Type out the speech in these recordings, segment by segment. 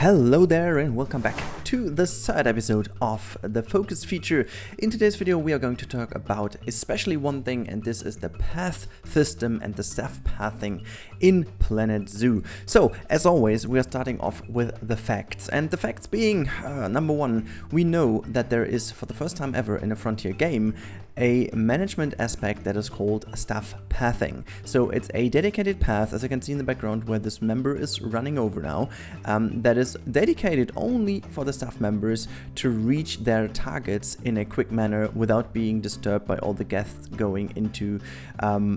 Hello there and welcome back to the third episode of the Focus feature. In today's video we are going to talk about especially one thing, and this is the path system and the staff pathing in Planet Zoo. So as always we are starting off with the facts, and the facts being number one, we know that there is for the first time ever in a Frontier game a management aspect that is called staff pathing. So it's a dedicated path, as you can see in the background where this member is running over now, that is dedicated only for the staff members to reach their targets in a quick manner without being disturbed by all the guests going into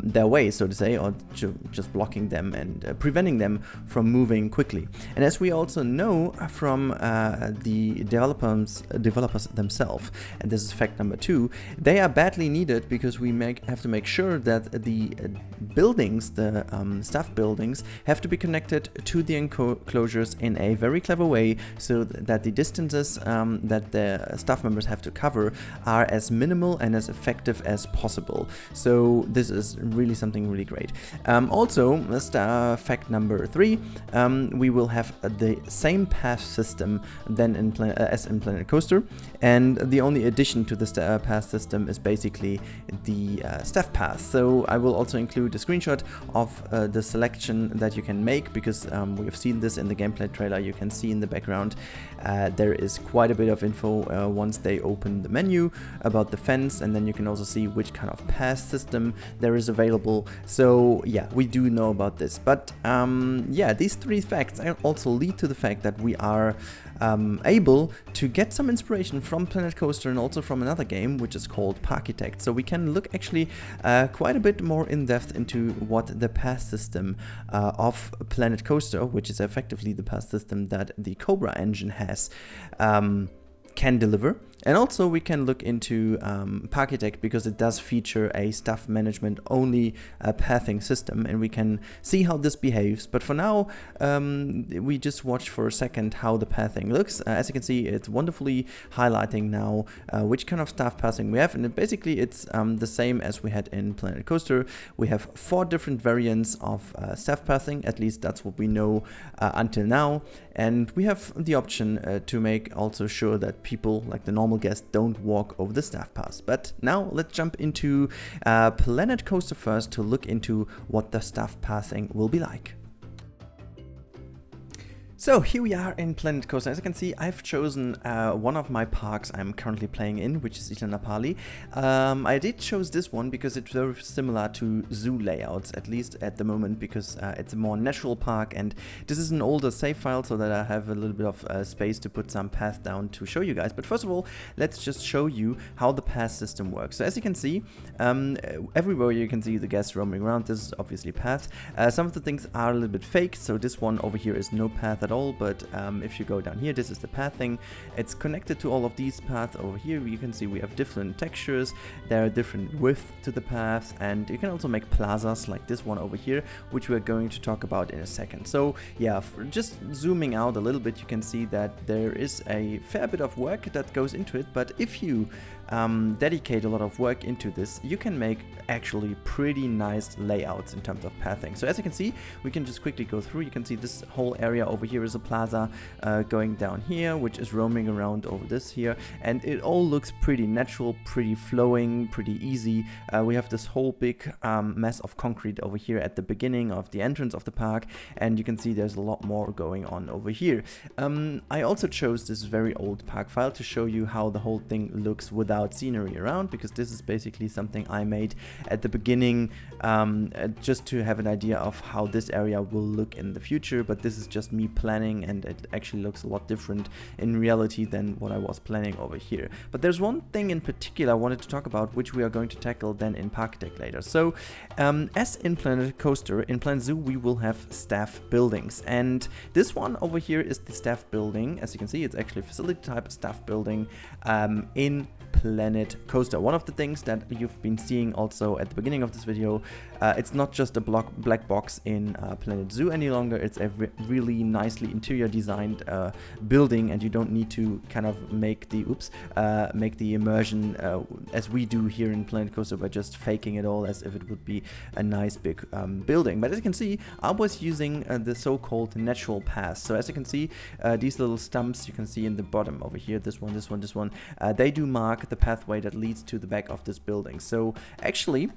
their way, so to say, or just blocking them and preventing them from moving quickly. And as we also know from the developers themselves, and this is fact number two, they are badly needed because we have to make sure that the buildings, the staff buildings, have to be connected to the enclosures in a very clever way, so that the distances that the staff members have to cover are as minimal and as effective as possible. So this is really something really great. Also, fact number three, we will have the same path system then as in Planet Coaster, and the only addition to the path system is basically the staff path. So I will also include a screenshot of the selection that you can make, because we have seen this in the gameplay trailer. You can see in the background there is quite a bit of info once they open the menu about the fence, and then you can also see which kind of path system there is available. So yeah, we do know about this, but yeah, these three facts also lead to the fact that we are able to get some inspiration from Planet Coaster and also from another game which is called Parkitect. So we can look actually quite a bit more in depth into what the path system of Planet Coaster, which is effectively the path system that the Cobra engine has, can deliver. And also we can look into Parkitect, because it does feature a staff management only pathing system, and we can see how this behaves. But for now we just watch for a second how the pathing looks. As you can see, it's wonderfully highlighting now which kind of staff pathing we have, and basically it's the same as we had in Planet Coaster. We have 4 different variants of staff pathing, at least that's what we know until now, and we have the option to make also sure that people, like the normal guests, don't walk over the staff paths. But now let's jump into Planet Coaster first to look into what the staff pathing will be like. So here we are in Planet Coaster. As you can see, I've chosen one of my parks I'm currently playing in, which is Isla Napali. I did choose this one because it's very similar to zoo layouts, at least at the moment, because it's a more natural park, and this is an older save file, so that I have a little bit of space to put some path down to show you guys. But first of all, let's just show you how the path system works. So as you can see, everywhere you can see the guests roaming around. This is obviously path. Some of the things are a little bit fake, so this one over here is no path at all, but if you go down here, this is the pathing. It's connected to all of these paths over here. You can see we have different textures, there are different width to the paths, and you can also make plazas like this one over here, which we're going to talk about in a second. So yeah, just zooming out a little bit, you can see that there is a fair bit of work that goes into it, but if you dedicate a lot of work into this, you can make actually pretty nice layouts in terms of pathing. So as you can see, we can just quickly go through. You can see this whole area over here is a plaza going down here, which is roaming around over this here, and it all looks pretty natural, pretty flowing, pretty easy. We have this whole big mess of concrete over here at the beginning of the entrance of the park, and you can see there's a lot more going on over here. I also chose this very old park file to show you how the whole thing looks without scenery around, because this is basically something I made at the beginning just to have an idea of how this area will look in the future. But this is just me planning, and it actually looks a lot different in reality than what I was planning over here. But there's one thing in particular I wanted to talk about, which we are going to tackle then in Parkitect later. So as in Planet Coaster, in Planet Zoo we will have staff buildings, and this one over here is the staff building. As you can see, it's actually a facility type staff building in Planet Coaster. One of the things that you've been seeing also at the beginning of this video, it's not just a black box in Planet Zoo any longer. It's a really nicely interior designed building, and you don't need to kind of make the immersion as we do here in Planet Coaster by just faking it all as if it would be a nice big building. But as you can see, I was using the so-called natural paths. So as you can see, these little stumps you can see in the bottom over here, this one, they do mark the pathway that leads to the back of this building. So actually,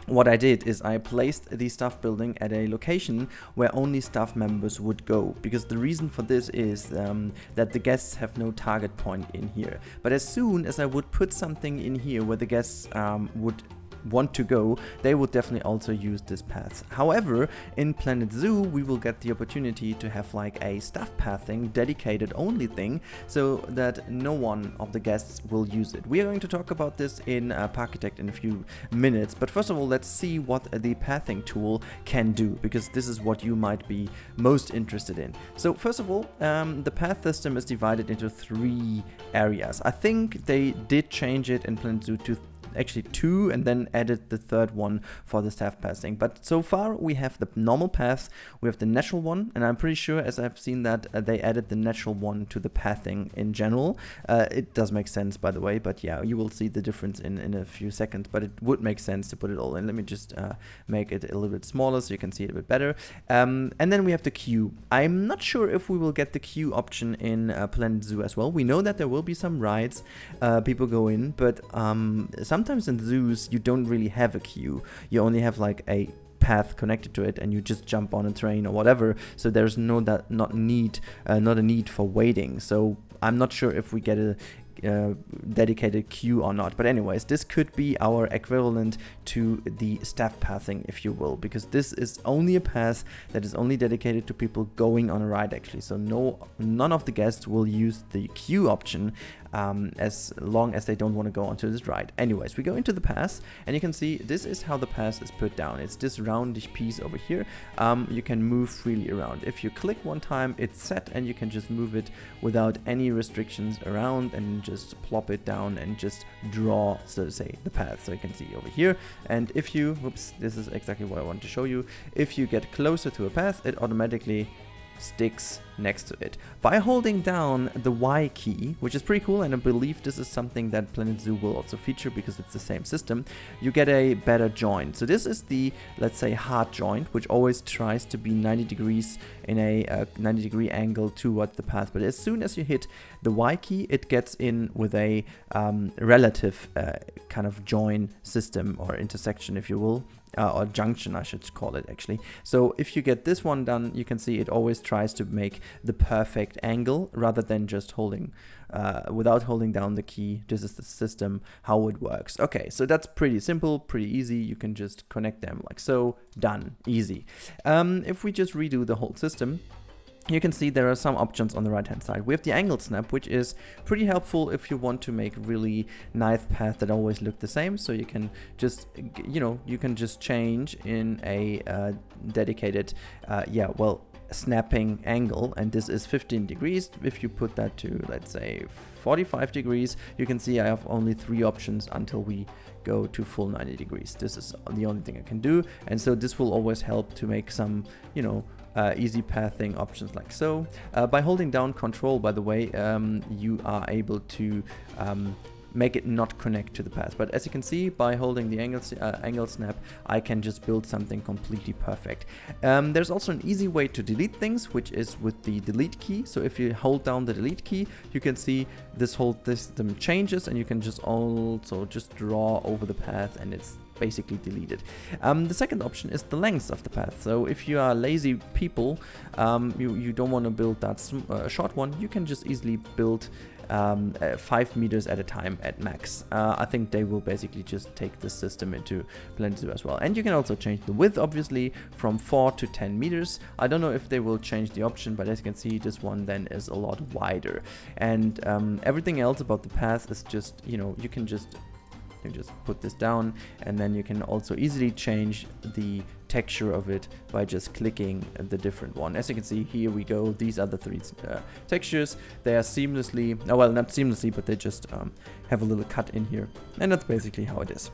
what I did is I placed the staff building at a location where only staff members would go, because the reason for this is that the guests have no target point in here. But as soon as I would put something in here where the guests would want to go, they would definitely also use this path. However, in Planet Zoo we will get the opportunity to have like a staff pathing dedicated only thing, so that no one of the guests will use it. We are going to talk about this in Parkitect in a few minutes, but first of all, let's see what the pathing tool can do, because this is what you might be most interested in. So first of all, the path system is divided into 3 areas. I think they did change it in Planet Zoo to actually 2, and then added the 3rd one for the staff pathing. But so far we have the normal path, we have the natural one, and I'm pretty sure, as I've seen that they added the natural one to the pathing in general. It does make sense, by the way, but yeah, you will see the difference in a few seconds, but it would make sense to put it all in. Let me just make it a little bit smaller so you can see it a bit better. And then we have the queue. I'm not sure if we will get the queue option in Planet Zoo as well. We know that there will be some rides people go in, but sometimes in zoos you don't really have a queue. You only have like a path connected to it, and you just jump on a train or whatever. So there's not a need for waiting. So I'm not sure if we get a dedicated queue or not, but anyways, this could be our equivalent to the staff pathing, if you will, because this is only a path that is only dedicated to people going on a ride actually. So none of the guests will use the queue option as long as they don't want to go onto this ride. Anyways, we go into the pass, and you can see this is how the pass is put down. It's this roundish piece over here. You can move freely around. If you click one time, it's set, and you can just move it without any restrictions around, and just plop it down and just draw, so to say, the path. So you can see over here, and if you, this is exactly what I want to show you. If you get closer to a path, it automatically sticks next to it by holding down the Y key, which is pretty cool, and I believe this is something that Planet Zoo will also feature because it's the same system. You get a better joint. So this is the, let's say, hard joint, which always tries to be 90 degrees in a 90-degree angle toward the path, but as soon as you hit the Y key, it gets in with a relative kind of join system, or intersection, if you will, or junction, I should call it actually. So if you get this one done, you can see it always tries to make the perfect angle rather than just holding without holding down the key. This is the system, how it works. Okay, so that's pretty simple, pretty easy. You can just connect them like so, done, easy. If we just redo the whole system, you can see there are some options on the right hand side. We have the angle snap, which is pretty helpful if you want to make really nice paths that always look the same. So you can just, you can just change in a dedicated, snapping angle, and this is 15 degrees. If you put that to, let's say, 45 degrees, you can see I have only 3 options until we go to full 90 degrees. This is the only thing I can do, and so this will always help to make some, easy pathing options like so. By holding down control, by the way, you are able to make it not connect to the path. But as you can see, by holding the angle snap, I can just build something completely perfect. There's also an easy way to delete things, which is with the delete key. So if you hold down the delete key, you can see this whole system changes, and you can just also just draw over the path, and it's basically deleted. The second option is the length of the path. So if you are lazy people, you don't want to build that short one, you can just easily build 5 meters at a time at max. I think they will basically just take this system into Planet Zoo as well. And you can also change the width, obviously, from 4 to 10 meters. I don't know if they will change the option, but as you can see, this one then is a lot wider. And everything else about the path is just, you can just put this down, and then you can also easily change the texture of it by just clicking the different one. As you can see, here we go. These are the three textures. They are seamlessly, oh, well, not seamlessly, but they just have a little cut in here. And that's basically how it is.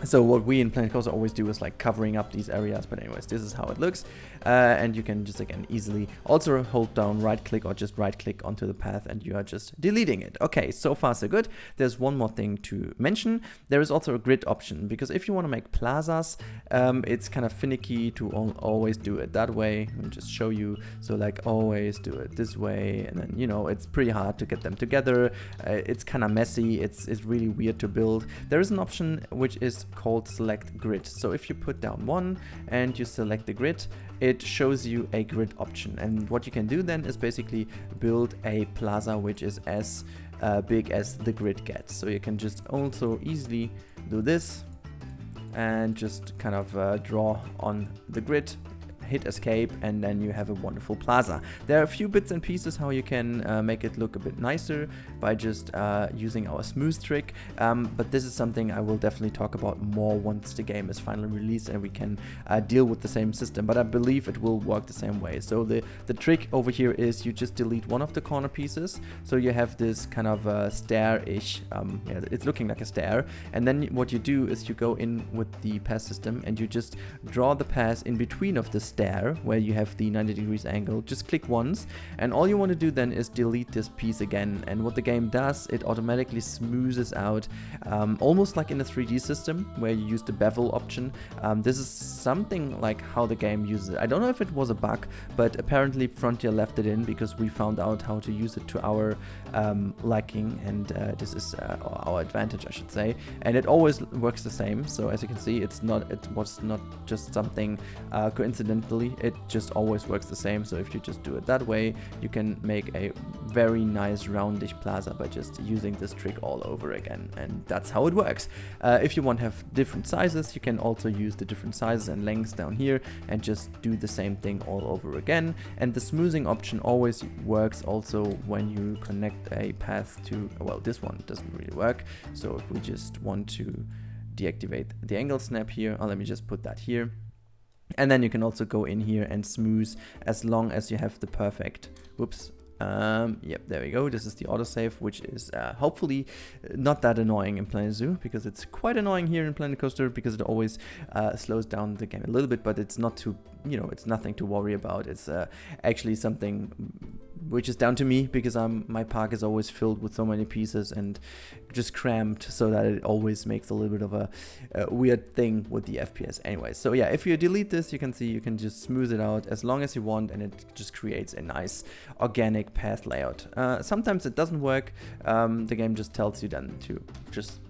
So what we in Planet Coaster always do is like covering up these areas, but anyways, this is how it looks. And you can just again easily also hold down right click or just right click onto the path and you are just deleting it. Okay, so far so good. There's one more thing to mention. There is also a grid option, because if you want to make plazas, it's kind of finicky to always do it that way. Let me just show you. So like always do it this way, and then, you know, it's pretty hard to get them together. It's kind of messy. It's really weird to build. There is an option which is called select grid. So if you put down one and you select the grid, it shows you a grid option, and what you can do then is basically build a plaza which is as big as the grid gets. So you can just also easily do this and just kind of draw on the grid, hit escape, and then you have a wonderful plaza. There are a few bits and pieces how you can make it look a bit nicer by just using our smooth trick, but this is something I will definitely talk about more once the game is finally released and we can deal with the same system, but I believe it will work the same way. So the trick over here is you just delete one of the corner pieces, so you have this kind of stair-ish, yeah, it's looking like a stair, and then what you do is you go in with the pass system and you just draw the pass in between of the stair where you have the 90 degrees angle. Just click once, and all you want to do then is delete this piece again, and what the game does, it automatically smoothes out, almost like in a 3D system where you use the bevel option. This is something like how the game uses it. I don't know if it was a bug, but apparently Frontier left it in because we found out how to use it to our liking, and this is our advantage, I should say, and it always works the same. So as you can see, it was not just something coincidental. It just always works the same. So if you just do it that way, you can make a very nice roundish plaza by just using this trick all over again, and that's how it works. If you want to have different sizes, you can also use the different sizes and lengths down here and just do the same thing all over again. And the smoothing option always works also when you connect a path to, well, this one doesn't really work. So if we just want to deactivate the angle snap here, let me just put that here. And then you can also go in here and smooth as long as you have the perfect, whoops, yep, there we go. This is the autosave, which is hopefully not that annoying in Planet Zoo, because it's quite annoying here in Planet Coaster because it always slows down the game a little bit, but it's not too, you know, it's nothing to worry about. It's actually something which is down to me because my park is always filled with so many pieces and just cramped, so that it always makes a little bit of a weird thing with the FPS. Anyway, so yeah, if you delete this, you can see you can just smooth it out as long as you want, and it just creates a nice organic path layout. Sometimes it doesn't work. The game just tells you then to just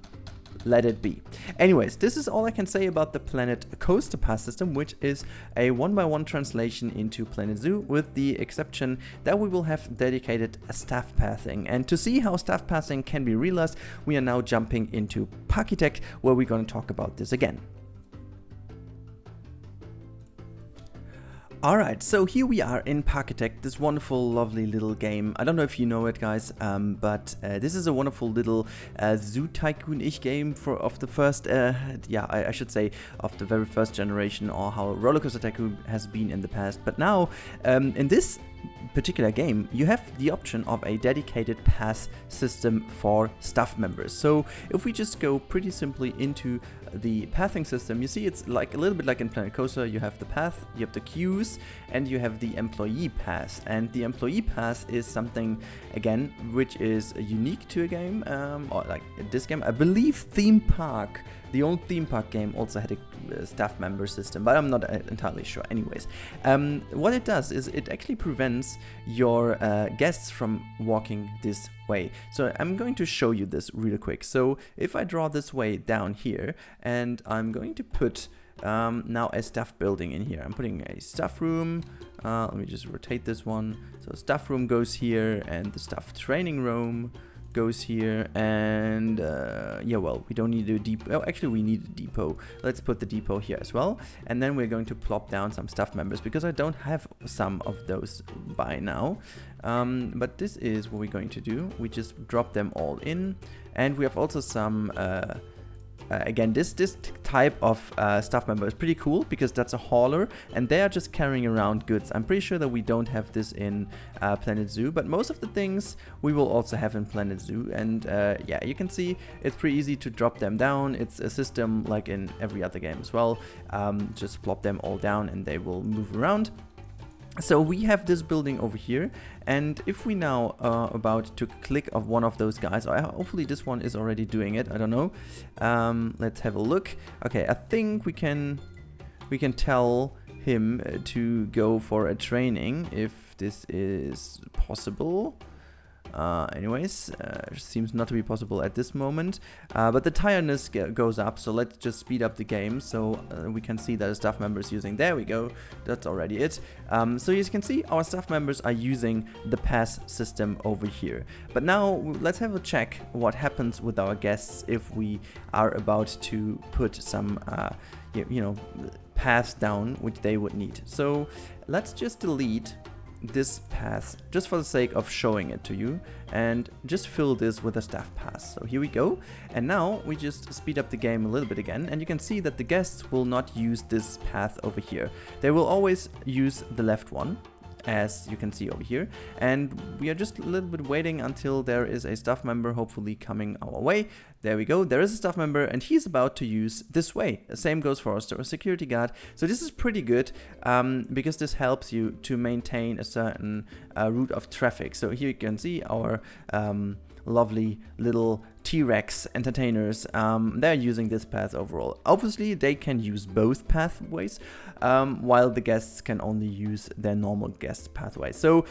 let it be. Anyways, this is all I can say about the Planet Coaster Pass system, which is a 1-by-1 translation into Planet Zoo, with the exception that we will have dedicated staff pathing. And to see how staff pathing can be realized, we are now jumping into Parkitect, where we're going to talk about this again. Alright, so here we are in Parkitect, this wonderful, lovely little game. I don't know if you know it, guys, but this is a wonderful little Zoo Tycoon-ish game of the first, yeah, I should say, of the very first generation, or how Roller Coaster Tycoon has been in the past. But now, in this particular game, you have the option of a dedicated pass system for staff members. So if we just go pretty simply into the pathing system, you see it's like a little bit like in Planet Coaster. You have the path, you have the queues, and you have the employee pass. And the employee pass is something, again, which is unique to a game, or like this game. I believe Theme Park, the old Theme Park game, also had a staff member system, but I'm not entirely sure. Anyways, what it does is it actually prevents your guests from walking this way. So I'm going to show you this really quick. So if I draw this way down here, and I'm going to put now a staff building in here. I'm putting a staff room. Let me just rotate this one. So staff room goes here, and the staff training room goes here, and yeah, well, we don't need a depot. Oh, actually we need a depot. Let's put the depot here as well, and then we're going to plop down some staff members because I don't have some of those by now, but this is what we're going to do. We just drop them all in, and we have also some again, this type of staff member is pretty cool because that's a hauler and they are just carrying around goods. I'm pretty sure that we don't have this in Planet Zoo, but most of the things we will also have in Planet Zoo. And yeah, you can see it's pretty easy to drop them down. It's a system like in every other game as well. Just plop them all down and they will move around. So we have this building over here, and if we now are about to click of one of those guys, hopefully this one is already doing it, I don't know. Let's have a look. Okay, I think we can tell him to go for a training if this is possible. Anyways, seems not to be possible at this moment, but the tiredness goes up, so let's just speed up the game so we can see that a staff member is using. There we go, that's already it. So as you can see, our staff members are using the pass system over here. But now let's have a check what happens with our guests if we are about to put some you know, paths down which they would need. So let's just delete this path just for the sake of showing it to you and just fill this with a staff pass. So here we go, and now we just speed up the game a little bit again, and you can see that the guests will not use this path over here. They will always use the left one, as you can see over here, and we are just a little bit waiting until there is a staff member hopefully coming our way. There we go, there is a staff member and he's about to use this way. The same goes for our security guard. So this is pretty good because this helps you to maintain a certain route of traffic. So here you can see our lovely little T-Rex entertainers. They're using this path overall. Obviously they can use both pathways, while the guests can only use their normal guest pathway. So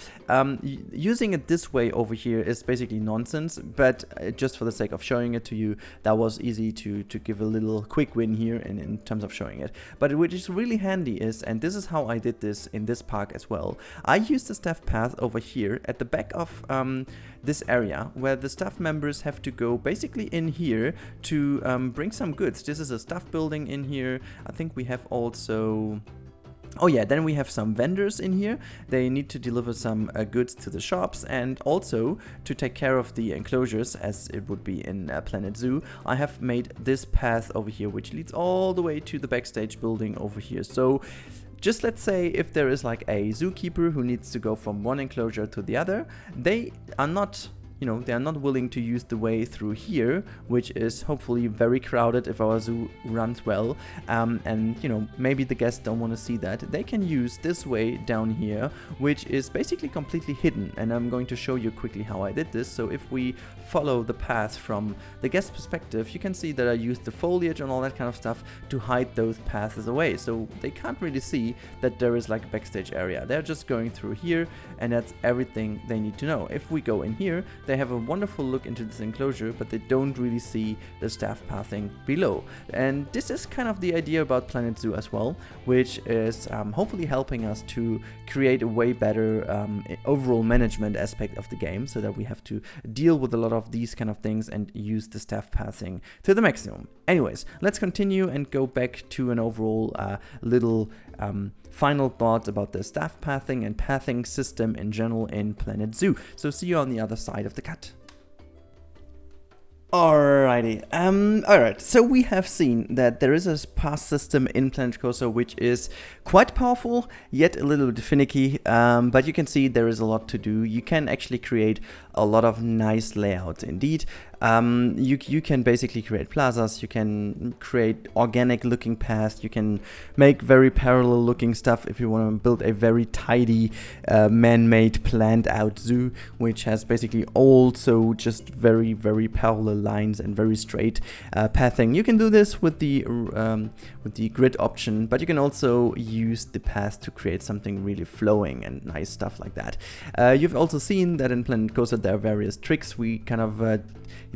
using it this way over here is basically nonsense, but just for the sake of showing it to you, that was easy to give a little quick win here in terms of showing it. But which is really handy is, and this is how I did this in this park as well, I used the staff path over here at the back of this area where the staff members have to go basically in here to bring some goods. This is a staff building in here. I think we have also... Oh yeah, then we have some vendors in here. They need to deliver some goods to the shops and also to take care of the enclosures as it would be in Planet Zoo. I have made this path over here which leads all the way to the backstage building over here. So just let's say if there is like a zookeeper who needs to go from one enclosure to the other, they are not... You know, they are not willing to use the way through here, which is hopefully very crowded if our zoo runs well, and you know, maybe the guests don't want to see that. They can use this way down here, which is basically completely hidden, and I'm going to show you quickly how I did this. So if we follow the path from the guest perspective, you can see that I used the foliage and all that kind of stuff to hide those paths away, so they can't really see that there is like a backstage area. They're just going through here, and that's everything they need to know. If we go in here, they have a wonderful look into this enclosure, but they don't really see the staff pathing below. And this is kind of the idea about Planet Zoo as well, which is hopefully helping us to create a way better overall management aspect of the game, so that we have to deal with a lot of these kind of things and use the staff pathing to the maximum. Anyways, let's continue and go back to an overall little final thoughts about the staff pathing and pathing system in general in Planet Zoo. So see you on the other side of the cut. Alrighty, alright, so we have seen that there is a path system in Planet Coaster which is quite powerful, yet a little bit finicky, but you can see there is a lot to do. You can actually create a lot of nice layouts indeed. You can basically create plazas, you can create organic looking paths, you can make very parallel looking stuff if you want to build a very tidy man-made planned out zoo, which has basically also just very parallel lines and very straight pathing. You can do this with the grid option, but you can also use the path to create something really flowing and nice stuff like that. You've also seen that in Planet Coaster there are various tricks we kind of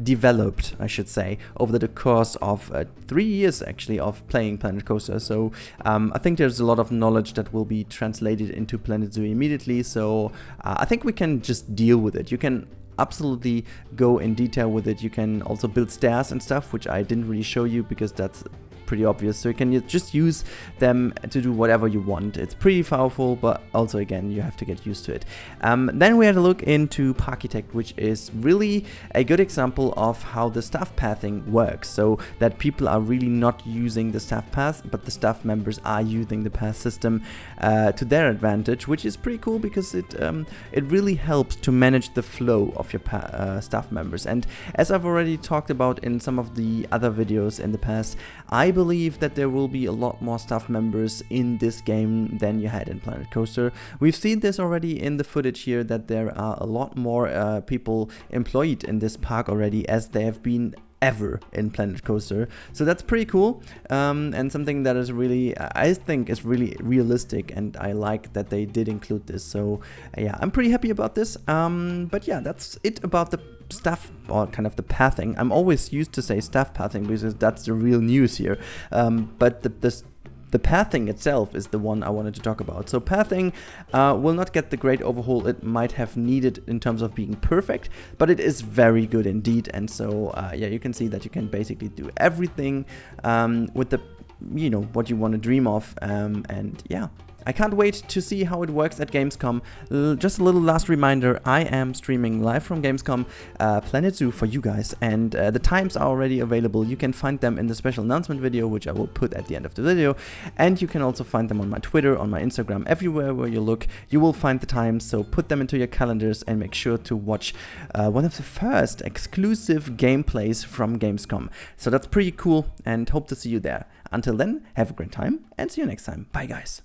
developed, I should say, over the course of 3 years actually of playing Planet Coaster. So I think there's a lot of knowledge that will be translated into Planet Zoo immediately, so I think we can just deal with it. You can absolutely go in detail with it. You can also build stairs and stuff, which I didn't really show you because that's pretty obvious, so you can just use them to do whatever you want. It's pretty powerful, but also again you have to get used to it. Then we had a look into Parkitect, which is really a good example of how the staff pathing works, so that people are really not using the staff path, but the staff members are using the path system to their advantage, which is pretty cool because it really helps to manage the flow of your staff members. And as I've already talked about in some of the other videos in the past, I believe that there will be a lot more staff members in this game than you had in Planet Coaster. We've seen this already in the footage here, that there are a lot more people employed in this park already, as they have been ever in Planet Coaster. So that's pretty cool, and something that is really, I think, is really realistic, and I like that they did include this. So yeah, I'm pretty happy about this. But yeah, that's it about the staff, or kind of the pathing. I'm always used to say staff pathing because that's the real news here, but the pathing itself is the one I wanted to talk about. So pathing will not get the great overhaul it might have needed in terms of being perfect, but it is very good indeed. And so yeah, you can see that you can basically do everything with the, you know, what you want to dream of, and yeah, I can't wait to see how it works at Gamescom. Just a little last reminder, I am streaming live from Gamescom Planet Zoo for you guys, and the times are already available. You can find them in the special announcement video, which I will put at the end of the video, and you can also find them on my Twitter, on my Instagram, everywhere where you look, you will find the times. So put them into your calendars and make sure to watch one of the first exclusive gameplays from Gamescom. So that's pretty cool, and hope to see you there. Until then, have a great time, and see you next time. Bye guys.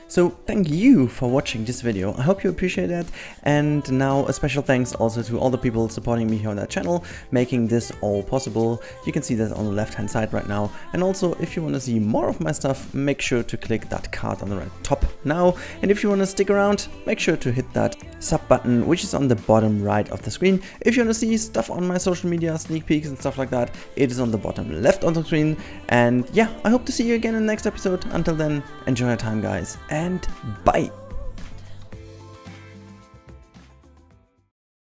So thank you for watching this video, I hope you appreciate that, and now a special thanks also to all the people supporting me here on that channel, making this all possible. You can see that on the left hand side right now, and also if you want to see more of my stuff, make sure to click that card on the right top now, and if you want to stick around, make sure to hit that sub button, which is on the bottom right of the screen. If you want to see stuff on my social media, sneak peeks and stuff like that, it is on the bottom left on the screen. And yeah, I hope to see you again in the next episode. Until then, enjoy your time guys, and bye!